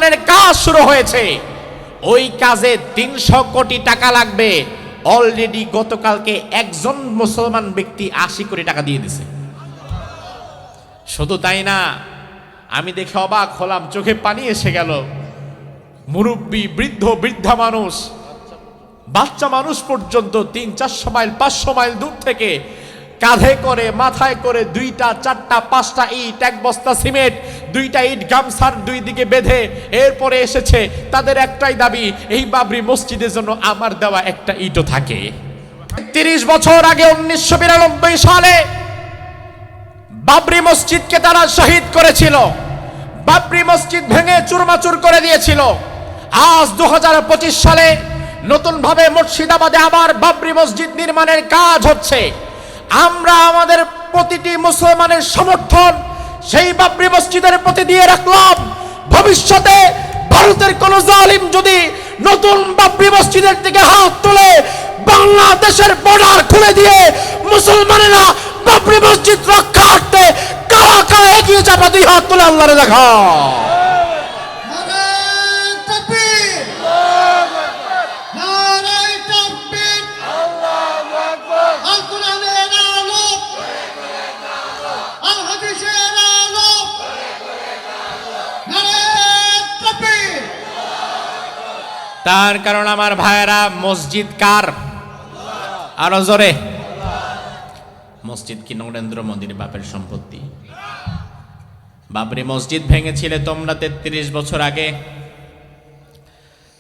নির্মাণের কাজ শুরু হয়েছে। ওই কাজে ৩০০ কোটি টাকা লাগবে। অলরেডি গতকালকে একজন মুসলমান ব্যক্তি ৮০ কোটি টাকা দিয়ে দিছে। শুধু তাই না, আমি দেখে অবাক হলাম, চোখে পানি এসে গেল। মুরব্বী, বৃদ্ধ, বৃদ্ধা মানুষ, বাচ্চা মানুষ পর্যন্ত ৩০০-৪০০ মাইল ৫০০ মাইল দূর থেকে কাঁধে করে, মাথায় করে ২টা, ৪টা, ৫টা ইট, ১ বস্তা সিমেন্ট, 2টা ইট গামছার ২ দিকে বেঁধে এরপরে এসেছে। তাদের একটাই দাবি, এই বাবরি মসজিদের জন্য আমার দেওয়া একটা ইটও থাকে। ৩০ বছর আগে ১৯৯২ সালে বাবরি মসজিদকে তারা শহীদ করেছিল। বাবরি মসজিদ ভেঙে চুরমাচুর করে দিয়েছিল। আজ ২০২৫ সালে নতুন ভাবে মুর্শিদাবাদে আবার বাবরি মসজিদ নির্মাণের কাজ হচ্ছে। আমরা আমাদের প্রতিটি মুসলমানের সমর্থন সেই বাবরি মসজিদের প্রতি দিয়ে রাখলাম। ভবিষ্যতে ভারতের কোন জালিম যদি নতুন বাবরি মসজিদের দিকে হাত তুলে, বাংলাদেশের বর্ডার খুলে দিয়ে মুসলমানেরা বাবরি মসজিদ রক্ষার্থে কারা কারা এগিয়ে যাবে, 2 হাত তুলে আল্লাহরে দেখা। তার কারণ আমার ভাইয়েরা, মসজিদ কার? আরো জোরে। মসজিদ কি নরেন্দ্র মোদীর বাপের সম্পত্তি? বাবরি মসজিদ ভেঙেছিলে তোমরা ৩৩ বছর আগে।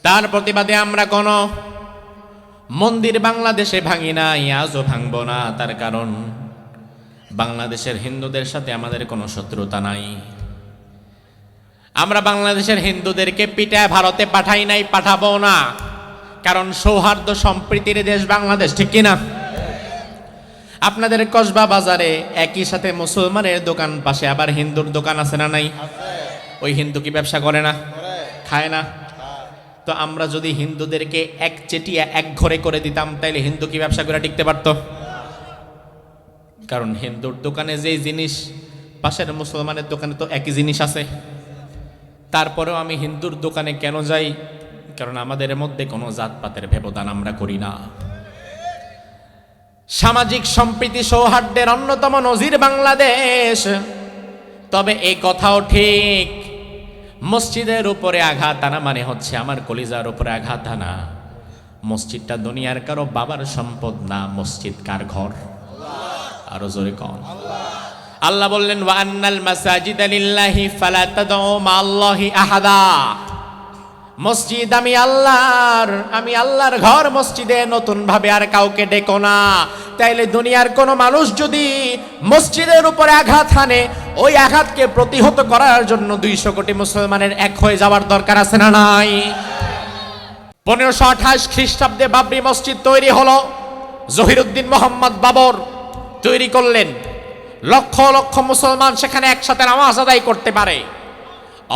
তার প্রতিবাদে আমরা কোন মন্দির বাংলাদেশে ভাঙি না, আজও ভাঙবো না। তার কারণ বাংলাদেশের হিন্দুদের সাথে আমাদের কোনো শত্রুতা নাই। আমরা বাংলাদেশের হিন্দুদেরকে পিটায় ভারতে পাঠাই নাই, পাঠাবো না। কারণ সৌহার্দ্য সম্প্রীতির দেশ বাংলাদেশ, ঠিক কিনা? আপনাদের কসবা বাজারে একই সাথে মুসলমানের দোকান, পাশে আবার হিন্দুর দোকান আছে না নাই? ওই হিন্দু কি ব্যবসা করে না? খায় না? তো আমরা যদি হিন্দুদেরকে এক চেটিয়া এক ঘরে করে দিতাম, তাইলে হিন্দু কি ব্যবসা করে টিকতে পারত? কারণ হিন্দুর দোকানে যেই জিনিস, পাশের মুসলমানের দোকানে তো একই জিনিস আছে। তারপরেও আমি হিন্দুর দোকানে কেন যাই? কারণ আমাদের মধ্যে কোনো জাতপাতের ব্যবধান আমরা করি না। সামাজিক সম্প্রীতি সৌহার্দ্যের অন্যতম নজির বাংলাদেশ। তবে এই কথাও ঠিক, মসজিদের উপরে আঘাত আনা মানে হচ্ছে আমার কলিজার উপরে আঘাত আনা। মসজিদটা দুনিয়ার কারো বাবার সম্পদ না। মসজিদ কার ঘর? আরো জোরে কন। আল্লাহ বললেন, ওয়া আন্নাল মাসাজিদা লিল্লাহি ফালা তাদউ মাআল্লাহি আহাদা। মসজিদ আমি আল্লাহর ঘর। মসজিদে নতুন ভাবে আর কাউকে ডেকো না। তাইলে দুনিয়ার কোন মানুষ যদি মসজিদের উপরে আঘাত হানে, ওই আঘাতকে প্রতিহত করার জন্য 200 কোটি মুসলমানের এক হয়ে যাওয়ার দরকার আছে না নাই? 1528 খ্রিস্টাব্দে বাবরি মসজিদ তৈরি হলো। জহিরুদ্দিন মোহাম্মদ বাবর তৈরি করলেন। লক্ষ লক্ষ মুসলমান সেখানে একসাথে নামাজ আদায় করতে পারে।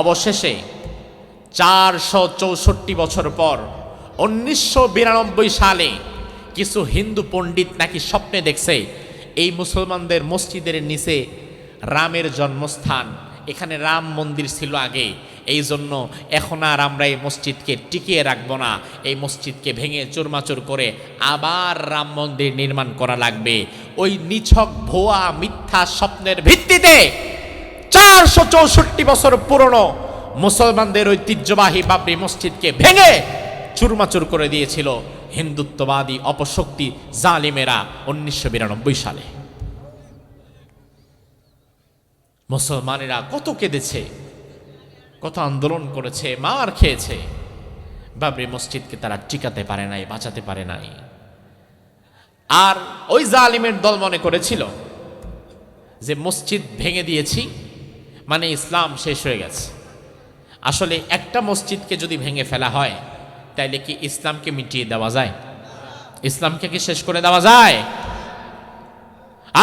অবশেষে 464 বছর পর 1992 সালে কিছু হিন্দু পণ্ডিত নাকি স্বপ্নে দেখছে এই মুসলমানদের মসজিদের নিচে রামের জন্মস্থান, এখানে রাম মন্দির ছিল আগে, এই জন্য এখন আর আমরা এই মসজিদকে টিকিয়ে রাখবো না, এই মসজিদকে ভেঙে চুরমাচুর করে আবার রাম মন্দির নির্মাণ করা লাগবে। ওই নিছক ভুয়া মিথ্যা স্বপ্নের ভিত্তিতে 464 বছর পুরনো মুসলমানদের ঐতিহ্যবাহী বাবরি মসজিদকে ভেঙে চুরমাচুর করে দিয়েছিল হিন্দুত্ববাদী অপশক্তি জালিমেরা 1992 সালে। মুসলমানেরা কত কেঁদেছে, কত আন্দোলন করেছে, মার খেয়েছে। বাবরি মসজিদকে তারা টিকাতে পারে নাই, বাঁচাতে পারে নাই। আর ওই জালিমের দল মনে করেছিল যে মসজিদ ভেঙে দিয়েছি মানে ইসলাম শেষ হয়ে গেছে। আসলে একটা মসজিদকে যদি ভেঙে ফেলা হয়, তাইলে কি ইসলামকে মিটিয়ে দেওয়া যায়? ইসলামকে কি শেষ করে দেওয়া যায়?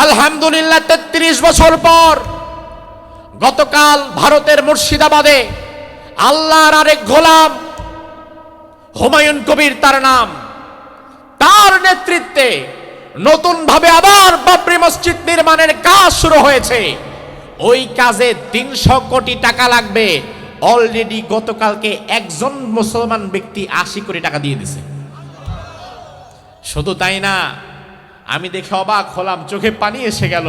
আলহামদুলিল্লাহ 33 বছর পর গতকাল ভারতের মুর্শিদাবাদে আল্লাহর আরেক গোলাম হুমায়ুন কবির তার নাম, তার নেতৃত্বে নতুন ভাবে আবার বাবরি মসজিদ নির্মাণের কাজ শুরু হয়েছে। ওই কাজে 300 কোটি টাকা লাগবে। অলরেডি গতকালকে একজন মুসলমান ব্যক্তি 80 কোটি টাকা দিয়ে দিছে। শুধু তাই না, আমি দেখে অবাক হলাম, চোখে পানি এসে গেল।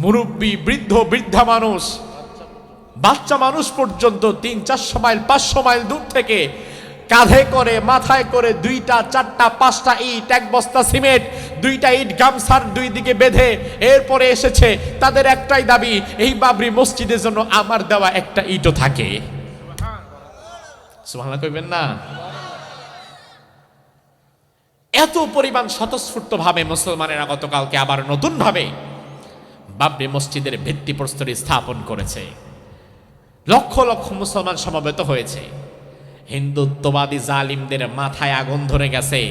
মুরব্বী, বৃদ্ধ, বৃদ্ধা মানুষ, বাচ্চা মানুষ পর্যন্ত 300-400 মাইল 500 মাইল দূর থেকে কাঁধে করে মাথায় করে 2টা 4টা 5টা ইট, 1 বস্তা সিমেন্ট, 2টা ইট গামছার 2 দিকে বেঁধে এরপরে এসেছে। তাদের একটাই দাবি, এই বাবরি মসজিদের জন্য আমার দেওয়া একটা ইটও থাকে। সুবহানাল্লাহ কইবেন না? এত পরিমাণ স্বতঃস্ফূর্ত ভাবে মুসলমানেরা গতকালকে আবার নতুন ভাবে বাবরি মসজিদের ভিত্তিপ্রস্তর স্থাপন করেছে। লক্ষ লক্ষ মুসলমান সমবেত হয়েছে। হিন্দুত্ববাদী জালিমদের মাথায় আগুন ধরে গেছে।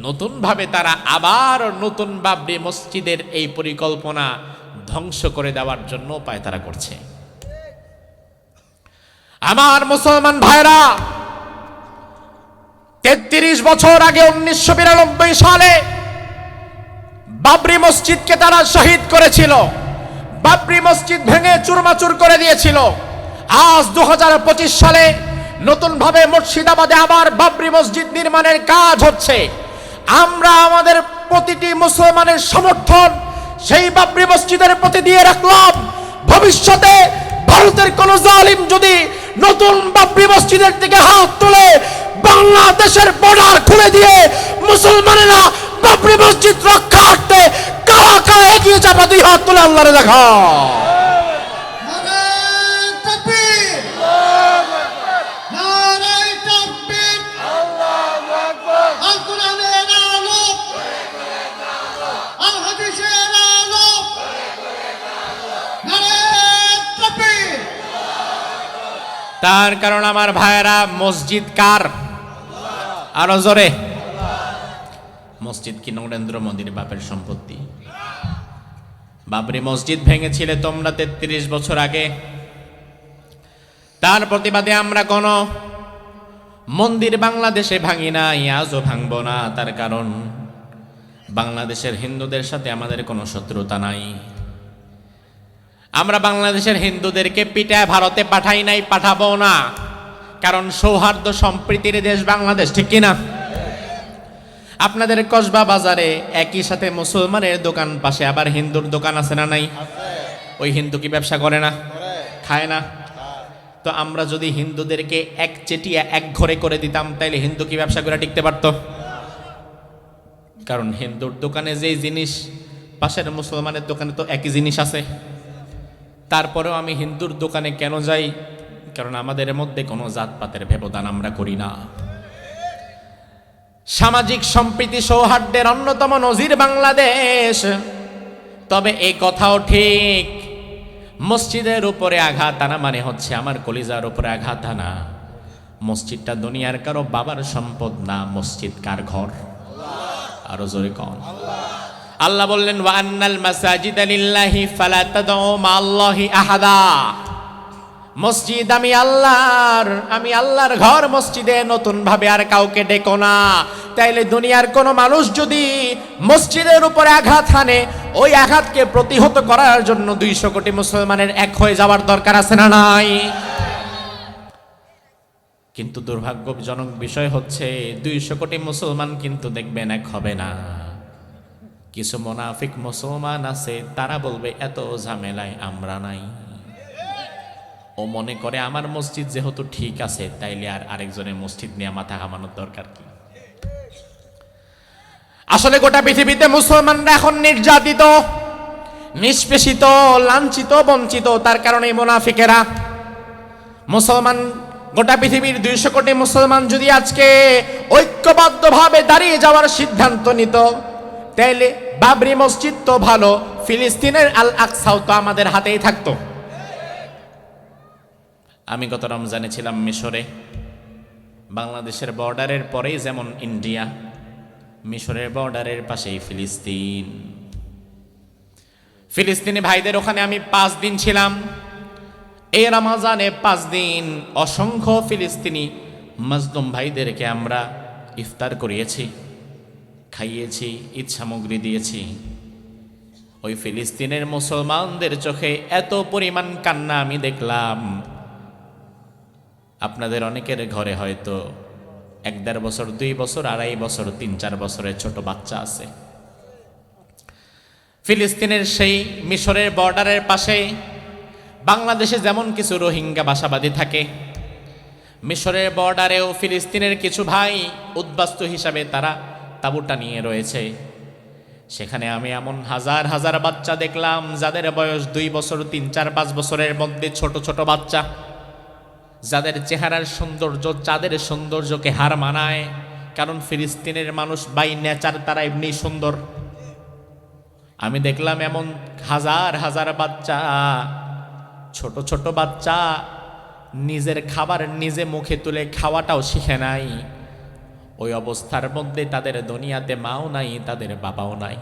নতুন ভাবে তারা আবার নতুন বাবরি মসজিদের এই পরিকল্পনা ধ্বংস করে দেওয়ার জন্য পায়তারা করছে। আমার মুসলমান ভাইরা, 33 বছর আগে 1992 সালে বাবরি মসজিদকে তারা শহীদ করেছিল। বাবরি মসজিদ ভেঙে চুরমাচুর করে দিয়েছিল। আজ 2025 সালে নতুন ভাবে মুর্শিদাবাদে আবার বাবরি মসজিদ নির্মাণের কাজ হচ্ছে। আমরা আমাদের প্রতিটি মুসলমানের সমর্থন সেই বাবরি মসজিদের প্রতি দিয়ে রাখলাম। ভবিষ্যতে ভারতের কোন জালিম যদি নতুন বাবরি মসজিদের দিকে হাত তুলে, বাংলাদেশের বর্ডার খুলে দিয়ে মুসলমানেরা বাবরি মসজিদ রক্ষার্থে কারা কারা এগিয়ে যাবে, 2 হাত তুলে আল্লাহরে দেখা। তার কারণ আমার ভাইয়েরা, মসজিদ কার? আরো জোরে। মসজিদ কি নরেন্দ্র মোদীর বাপের সম্পত্তি? বাবরি মসজিদ ভেঙেছিলে তোমরা 33 বছর আগে। তার প্রতিবাদে আমরা কোন মন্দির বাংলাদেশে ভাঙি না, আজও ভাঙবো না। তার কারণ বাংলাদেশের হিন্দুদের সাথে আমাদের কোনো শত্রুতা নাই। আমরা বাংলাদেশের হিন্দুদেরকে পিটায় ভারতে পাঠাই নাই, পাঠাবো না। কারণ সৌহার্দ্য সম্প্রীতির দেশ বাংলাদেশ, ঠিক কিনা? আপনাদের কসবা বাজারে একই সাথে মুসলমানের দোকান, পাশে আবার হিন্দুর দোকান আছে না নাই? ওই হিন্দু কি ব্যবসা করে না? খায় না? তো আমরা যদি হিন্দুদেরকে এক চেটিয়া এক ঘরে করে দিতাম, তাইলে হিন্দু কি ব্যবসা করে টিকতে পারতো? কারণ হিন্দুর দোকানে যেই জিনিস, পাশের মুসলমানের দোকানে তো একই জিনিস আছে। তারপরেও আমি হিন্দুর দোকানে কেন যাই? কারণ আমাদের মধ্যে কোনো জাতপাতের ব্যবধান আমরা করি না। সামাজিক সম্প্রীতি সৌহার্দ্যের অন্যতম নজির বাংলাদেশ। তবে এই কথাও ঠিক, মসজিদের উপরে আঘাত আনা মানে হচ্ছে আমার কলিজার উপরে আঘাত আনা। মসজিদটা দুনিয়ার কারো বাবার সম্পদ না। মসজিদ কার ঘর? আরো জোরে কন। আল্লাহ বললেন, ওয়া আন্নাল মাসাজিদা লিল্লাহি ফালা তাদউ মাআল্লাহি আহাদা। মসজিদ আমি আল্লাহর, আমি আল্লাহর ঘর। মসজিদে নতুন ভাবে আর কাউকে ডেকো না। তাইলে দুনিয়ার কোন মানুষ যদি মসজিদের উপরে আঘাত হানে, ওই আঘাতকে প্রতিহত করার জন্য 200 কোটি মুসলমানের এক হয়ে যাওয়ার দরকার আছে না নাই? কিন্তু দুর্ভাগ্যজনক বিষয় হচ্ছে 200 কোটি মুসলমান কিন্তু দেখবেন এক হবে না। কিছু মুনাফিক মুসলমান আছে, তারা বলবে এত ঝামেলায় আমরা নাই। ও মনে করে আমার মসজিদ যেহেতু ঠিক আছে, তাইলে আর আরেকজনের মসজিদ নিয়ে মাথা ঘামানোর দরকার কি? আসলে গোটা পৃথিবীতে মুসলমানরা এখন নির্যাতিত, নিষ্পেষিত, লাঞ্ছিত, বঞ্চিত। তার কারণে মুনাফিকেরা মুসলমান, গোটা পৃথিবীর 200 কোটি মুসলমান যদি আজকে ঐক্যবদ্ধভাবে দাঁড়িয়ে যাওয়ার সিদ্ধান্ত নিত, তাইলে বাবরি মসজিদ তো ভালো, ফিলিস্তিনের আল আকসাও তো আমাদের হাতেই থাকতো। আমি গত রমজানে ছিলাম মিশরে। বাংলাদেশের বর্ডারের পরেই যেমন ইন্ডিয়া, মিশরের বর্ডারের পাশেই ফিলিস্তিন। ফিলিস্তিনি ভাইদের ওখানে আমি 5 দিন ছিলাম। এই রমজানে 5 দিন অসংখ্য ফিলিস্তিনি মাজলুম ভাইদেরকে আমরা ইফতার করিয়েছি, খাইয়েছি, ঈদ সামগ্রী দিয়েছি। ওই ফিলিস্তিনের মুসলমানদের চোখে এত পরিমাণ কান্না আমি দেখলাম, আপনাদের অনেকের ঘরে হয়তো 1-1.5 বছর, 2 বছর, 2.5 বছর, 3-4 বছরের ছোট বাচ্চা আছে। ফিলিস্তিনের সেই মিশরের বর্ডারের পাশে বাংলাদেশে যেমন কিছু রোহিঙ্গা বাসাবাদী থাকে, মিশরের বর্ডারেও ফিলিস্তিনের কিছু ভাই উদ্বাস্তু হিসাবে তারা তাঁবুটা নিয়ে রয়েছে। সেখানে আমি এমন হাজার হাজার বাচ্চা দেখলাম যাদের বয়স 2 বছর, 3, 4, 5 বছরের মধ্যে, ছোট ছোট বাচ্চা, যাদের চেহারার সৌন্দর্য চাঁদের সৌন্দর্যকে হার মানায়। কারণ ফিলিস্তিনের মানুষ বাই নেচার তারা এমনি সুন্দর। আমি দেখলাম এমন হাজার হাজার বাচ্চা, ছোট ছোট বাচ্চা, নিজের খাবার নিজে মুখে তুলে খাওয়াটাও শিখে নাই। ওই অবস্থার মধ্যে তাদের দুনিয়াতে মাও নাই, তাদের বাবাও নাই।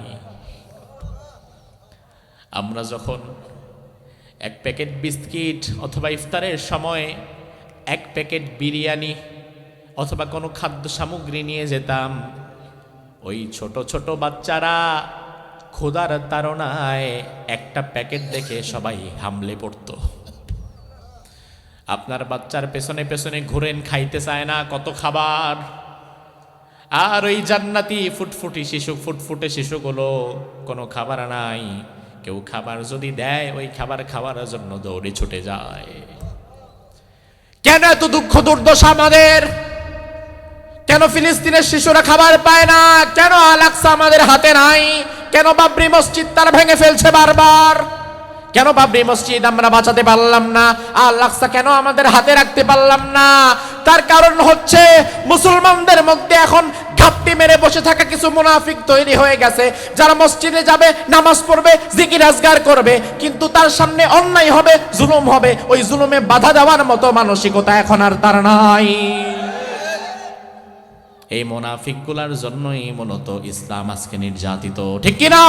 আমরা যখন 1 প্যাকেট বিস্কিট অথবা ইফতারের সময় 1 প্যাকেট বিরিয়ানি অথবা কোনো খাদ্য সামগ্রী নিয়ে যেতাম, ওই ছোট ছোট বাচ্চারা ক্ষুধার তাড়নায় একটা প্যাকেট দেখে সবাই হামলে পড়তো। আপনার বাচ্চার পেছনে পেছনে ঘুরেন, খাইতে চায় না কত খাবার। আর ওই জান্নাতি ফুটফুটে শিশুগুলো কোনো খাবার নাই। কেউ খাবার যদি দেয়, ওই খাবার খাওয়ার জন্য দৌড়ে ছুটে যায়। কেন এত দুঃখ দুর্দশা আমাদের? কেন ফিলিস্তিনের শিশুরা খাবার পায় না? কেন আল আকসা আমাদের হাতে নাই? কেন বাবরি মসজিদ তারা ভেঙে ফেলছে বারবার? কেন বাবরি মসজিদ আমরা বাঁচাতে পারলাম না? আল আকসা কেন আমাদের হাতে রাখতে পারলাম না? তার কারণ হচ্ছে মুসলমানদের মধ্যে এখন ঘাপটি মেরে বসে থাকা কিছু মুনাফিক তৈরি হয়ে গেছে, যারা মসজিদে যাবে, নামাজ পড়বে, জিকির আজগার করবে, কিন্তু তার সামনে অন্যায় হবে, জুলুম হবে, ওই জুলুমে বাধা দেওয়ার মতো মানসিকতা এখন আর তার নাই। এই মুনাফিকগুলার জন্যই মূলত ইসলাম আজকে নির্যাতিত, ঠিক কিনা?